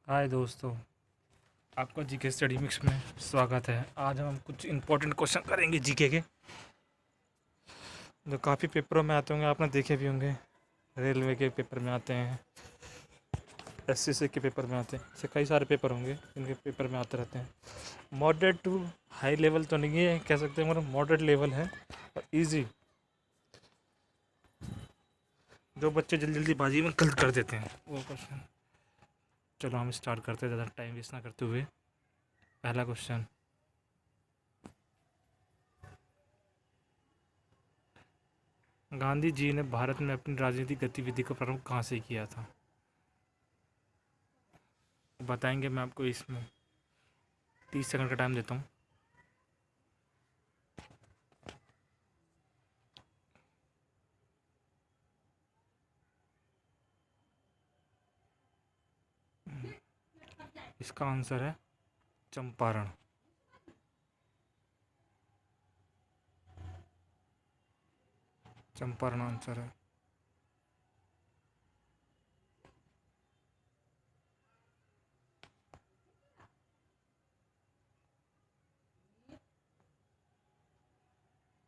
हाय दोस्तों, आपका GK study mix में स्वागत है। आज हम कुछ इंपॉर्टेंट क्वेश्चन करेंगे जीके के, जो काफ़ी पेपरों में आते होंगे, आपने देखे भी होंगे। रेलवे के पेपर में आते हैं, एसएससी के पेपर में आते हैं, ऐसे कई सारे पेपर होंगे इनके पेपर में आते रहते हैं। मॉडरेट टू हाई लेवल तो नहीं है, कह सकते हैं, मतलब मॉडरेट लेवल है और ईजी। जो बच्चे जल्दी जल्दी बाजी में गलत कर देते हैं वो क्वेश्चन। चलो हम स्टार्ट करते हैं, ज़्यादा टाइम वेस्ट ना करते हुए। पहला क्वेश्चन, गांधी जी ने भारत में अपनी राजनीतिक गतिविधि का प्रारंभ कहाँ से किया था? बताएंगे, मैं आपको इसमें 30 सेकंड का टाइम देता हूँ। इसका आंसर है चंपारण। चंपारण आंसर है।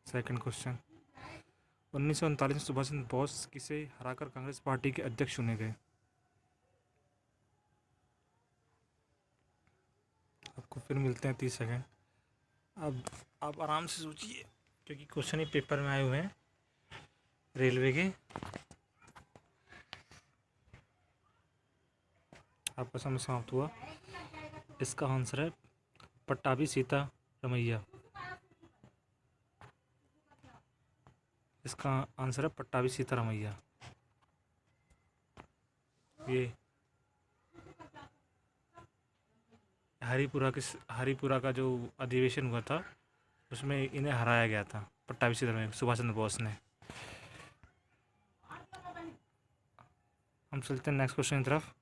सेकंड क्वेश्चन, 1939 में सुभाष चंद्र बोस किसे हराकर कांग्रेस पार्टी के अध्यक्ष चुने गए? आपको फिर मिलते हैं 30 सेकंड। अब आप आराम से सोचिए, क्योंकि क्वेश्चन ही पेपर में आए हुए हैं रेलवे के। आपका समय समाप्त हुआ। इसका आंसर है पट्टाभी सीता रमैया। इसका आंसर है पट्टाभी सीता रमैया। ये हरिपुरा का जो अधिवेशन हुआ था, उसमें इन्हें हराया गया था, पट्टाभी सीता रमैया, सुभाष चंद्र बोस ने। हम चलते हैं नेक्स्ट क्वेश्चन की तरफ।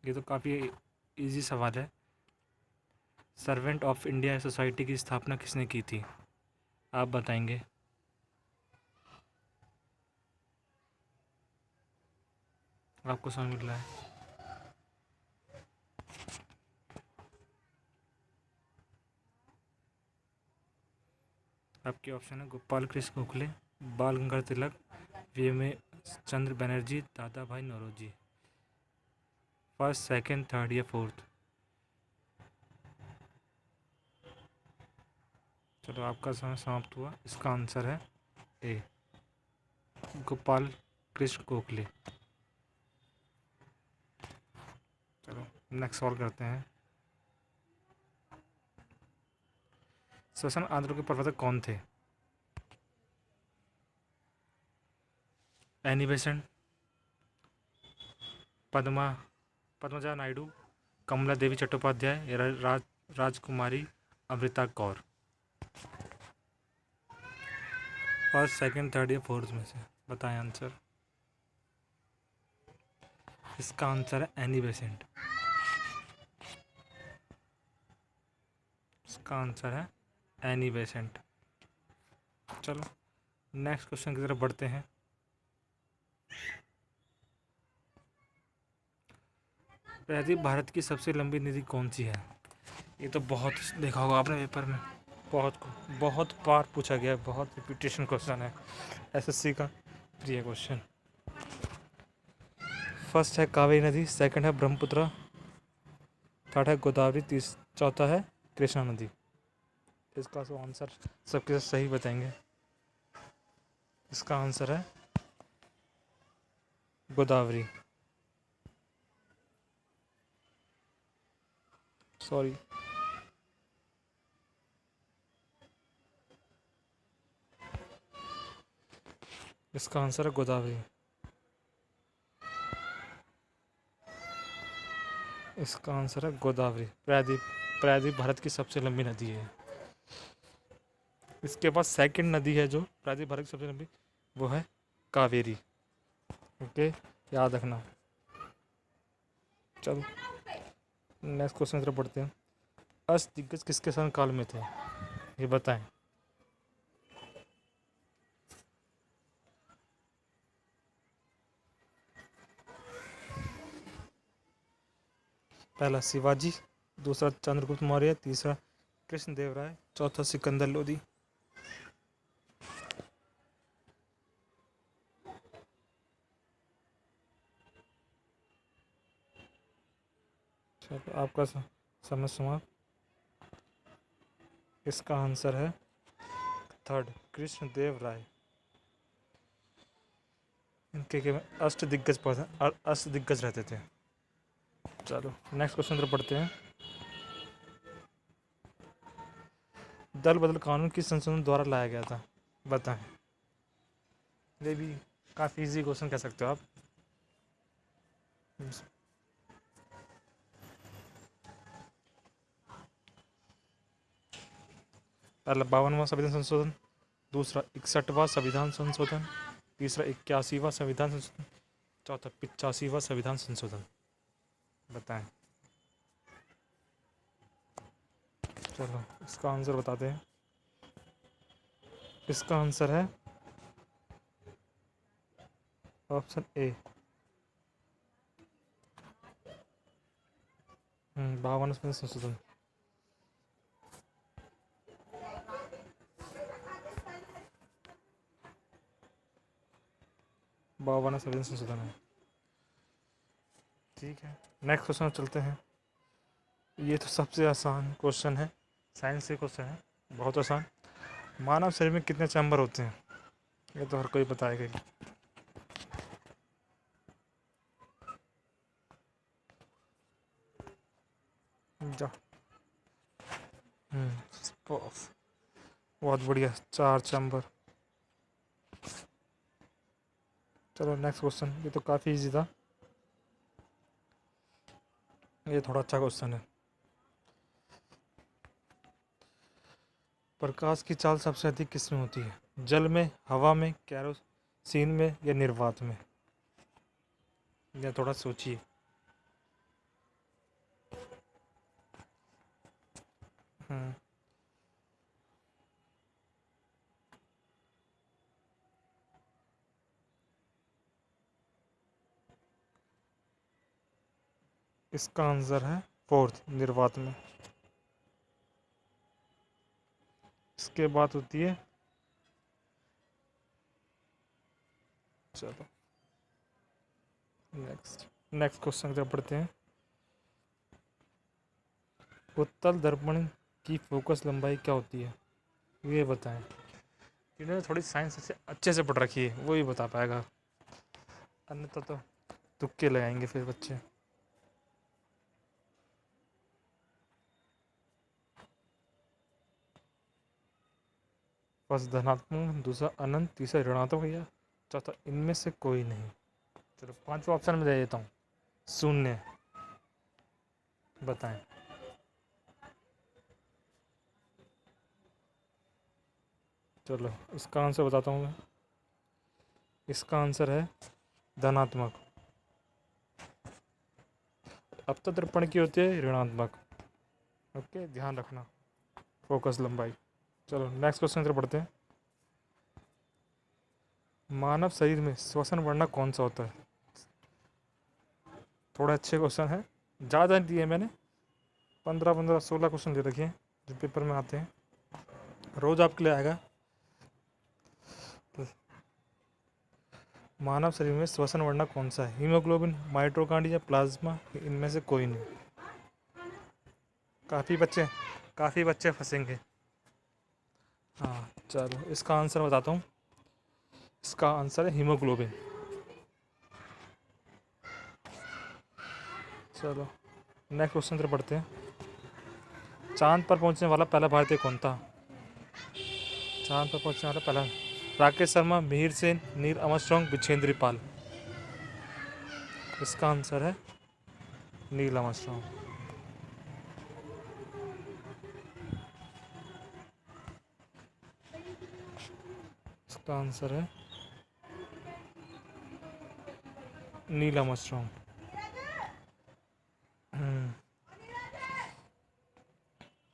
ये तो काफ़ी इजी सवाल है। सर्वेंट ऑफ इंडिया सोसाइटी की स्थापना किसने की थी? आप बताएंगे। आपको समय मिल रहा है। आपके ऑप्शन है गोपाल कृष्ण गोखले, बाल गंगाधर तिलक, वी चंद्र बनर्जी, दादा भाई नौरोजी। फर्स्ट, सेकंड, थर्ड या फोर्थ? चलो, आपका समय समाप्त हुआ। इसका आंसर है ए, गोपाल कृष्ण गोखले। चलो नेक्स्ट सॉल्व करते हैं। श्वसन आंदोलन के प्रवर्तक कौन थे? एनी बेसेंट, पद्मा पद्मजा नायडू, कमला देवी चट्टोपाध्याय या राजकुमारी Amrita Kaur. First, second, third या फोर्थ में से बताएं आंसर। इसका आंसर है एनी बेसेंट। इसका आंसर है एनी बेसेंट। चलो नेक्स्ट क्वेश्चन की तरफ बढ़ते हैं। प्रायद्वीप भारत की सबसे लंबी नदी कौन सी है? ये तो बहुत देखा होगा आपने पेपर में, बहुत बहुत बार पूछा गया है, बहुत रिपीटेशन क्वेश्चन है एसएससी का ये क्वेश्चन। फर्स्ट है कावेरी नदी, सेकंड है ब्रह्मपुत्र, थर्ड है गोदावरी, चौथा है कृष्णा नदी। इसका तो आंसर सबके सही बताएंगे। इसका आंसर है गोदावरी। सॉरी। इसका आंसर है गोदावरी। इसका आंसर है गोदावरी। प्रायद्वीप भारत की सबसे लंबी नदी है। इसके बाद सेकंड नदी है जो प्रायद्वीप भारत की सबसे लंबी, वो है कावेरी। ओके, याद रखना। चलो नेक्स्ट क्वेश्चन की तरफ बढ़ते हैं। अष्टदिग्गज किसके शासन काल में थे? ये बताएं। पहला शिवाजी, दूसरा चंद्रगुप्त मौर्य, तीसरा कृष्णदेव राय, चौथा सिकंदर लोदी। चलो आपका समय समाप्त। इसका आंसर है थर्ड, कृष्णदेव राय। इनके केवल अष्टदिग्गज अष्टदिग्गज रहते थे। चलो नेक्स्ट क्वेश्चन तो पढ़ते हैं। दल बदल कानून किस संशोधन द्वारा लाया गया था, बताएं। ये भी काफ़ी इजी क्वेश्चन कह सकते हो आप। पहला 52वां संविधान संशोधन, दूसरा 61वां संविधान संशोधन, तीसरा 81वां संविधान संशोधन, चौथा 85वां संविधान संशोधन। बताएं। चलो इसका आंसर बताते हैं। इसका आंसर है ऑप्शन ए, 52वां संशोधन। बावन संविधान संशोधन है। ठीक है, नेक्स्ट क्वेश्चन चलते हैं। ये तो सबसे आसान क्वेश्चन है, साइंस से क्वेश्चन है, बहुत आसान। मानव शरीर में कितने चैम्बर होते हैं, ये तो हर कोई बताएगा ही। जा बहुत बढ़िया, 4 चैम्बर। चलो नेक्स्ट क्वेश्चन, ये तो काफ़ी इजी था, ये थोड़ा अच्छा क्वेश्चन है। प्रकाश की चाल सबसे अधिक किस में होती है, जल में, हवा में, केरोसिन में या निर्वात में। या थोड़ा सोचिए। इसका आंसर है फोर्थ, निर्वात में। इसके बाद होती है, चलो नेक्स्ट क्वेश्चन की तरफ पढ़ते हैं। उत्तल दर्पण की फोकस लंबाई क्या होती है, ये बताएं। इन्होंने थोड़ी साइंस से अच्छे से पढ़ रखी है, वो ही बता पाएगा, अन्यथा तो तुक्के लगाएंगे फिर बच्चे। फर्स्ट धनात्मक, दूसरा अनंत, तीसरा ऋणात्मक या चौथा इनमें से कोई नहीं। चलो 5वां ऑप्शन में दे देता हूँ, शून्य। बताएं। चलो इसका आंसर बताता हूँ मैं। इसका आंसर है धनात्मक। अब तो दर्पण की होती है ऋणात्मक। ओके, ध्यान रखना, फोकस लंबाई। चलो नेक्स्ट क्वेश्चन तरफ पढ़ते हैं। मानव शरीर में श्वसन वर्णक कौन सा होता है, थोड़ा अच्छे क्वेश्चन है, ज़्यादा नहीं दिए मैंने, 15-16 क्वेश्चन दे रखे हैं जो पेपर में आते हैं, रोज़ आपके लिए आएगा। मानव शरीर में श्वसन वर्णक कौन सा है, हीमोग्लोबिन, माइटोकॉन्ड्रिया, प्लाज्मा, इनमें से कोई नहीं। काफ़ी बच्चे फंसेंगे। हाँ चलो इसका आंसर बताता हूँ। इसका आंसर है हीमोग्लोबिन। चलो नेक्स्ट क्वेश्चन तरफ पढ़ते हैं। चांद पर पहुंचने वाला पहला भारतीय कौन था, चांद पर पहुंचने वाला पहला, राकेश शर्मा, मिहिर सेन, नील आर्मस्ट्रांग, बिछेंद्री पाल। इसका आंसर है नील आर्मस्ट्रांग। इसका आंसर है नील आर्मस्ट्रांग।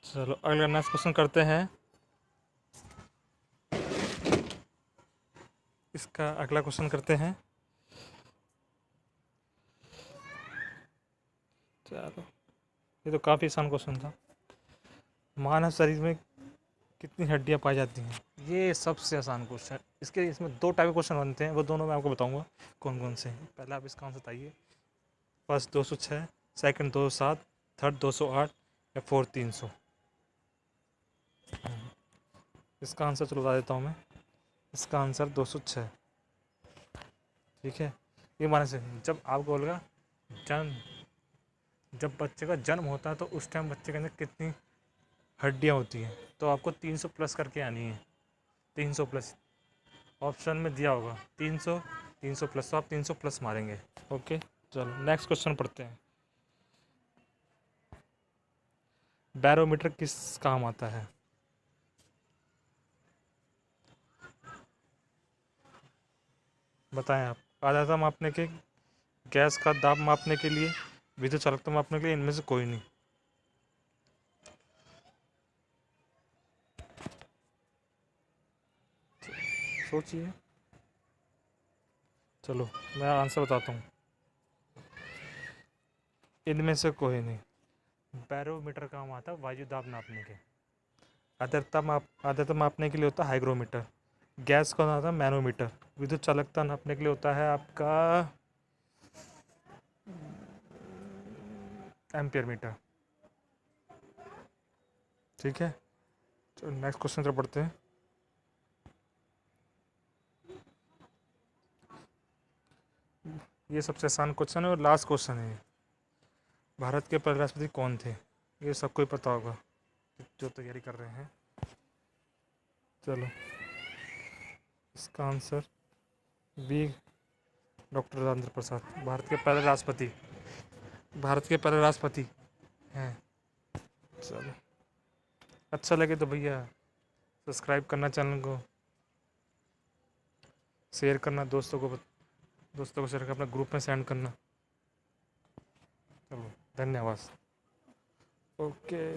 चलो अगला नेक्स्ट क्वेश्चन करते हैं। इसका अगला क्वेश्चन करते हैं। चलो ये तो काफ़ी आसान क्वेश्चन था। मानव शरीर में कितनी हड्डियां पाई जाती हैं? ये सबसे आसान क्वेश्चन। इसके इसमें दो टाइप के क्वेश्चन बनते हैं, वो दोनों मैं आपको बताऊंगा कौन कौन से हैं। पहले आप इसका आंसर बताइए। फर्स्ट 206, सेकंड 207, थर्ड 208 या फोर्थ 300। इसका आंसर चलो बता देता हूँ मैं। इसका आंसर 206। ठीक है। ये माने से जब आपको बोलेगा जन्म, जब बच्चे का जन्म होता है तो उस टाइम बच्चे के अंदर कितनी हड्डियाँ होती हैं, तो आपको 300 प्लस करके आनी है। 300 प्लस ऑप्शन में दिया होगा, 300, 300 प्लस, तो आप 300 प्लस मारेंगे। ओके, चलो नेक्स्ट क्वेश्चन पढ़ते हैं। बैरोमीटर किस काम आता है? बताएं आप। आर्द्रता मापने के, गैस का दाब मापने के लिए, विद्युत चालकता मापने के लिए, इनमें से कोई नहीं। सोचिए। चलो मैं आंसर बताता हूँ। इनमें से कोई नहीं। बैरोमीटर काम आता है वायु दाब नापने के। आर्द्रता मापने के लिए होता है हाइग्रोमीटर। गैस का होता है मैनोमीटर। विद्युत चालकता नापने के लिए होता है आपका एम्पियर मीटर। ठीक है, तो नेक्स्ट क्वेश्चन पर पढ़ते हैं। ये सबसे आसान क्वेश्चन है और लास्ट क्वेश्चन है। भारत के पहले राष्ट्रपति कौन थे? ये सबको ही पता होगा जो तैयारी कर रहे हैं। चलो इसका answer B, doctor Rajendra Prasad. Bharat के पहले राष्ट्रपति, भारत के पहले राष्ट्रपति हैं। चलो, अच्छा लगे तो भैया सब्सक्राइब करना चैनल को, शेयर करना दोस्तों को शेयर करना, अपना ग्रुप में सेंड करना। चलो धन्यवाद। ओके।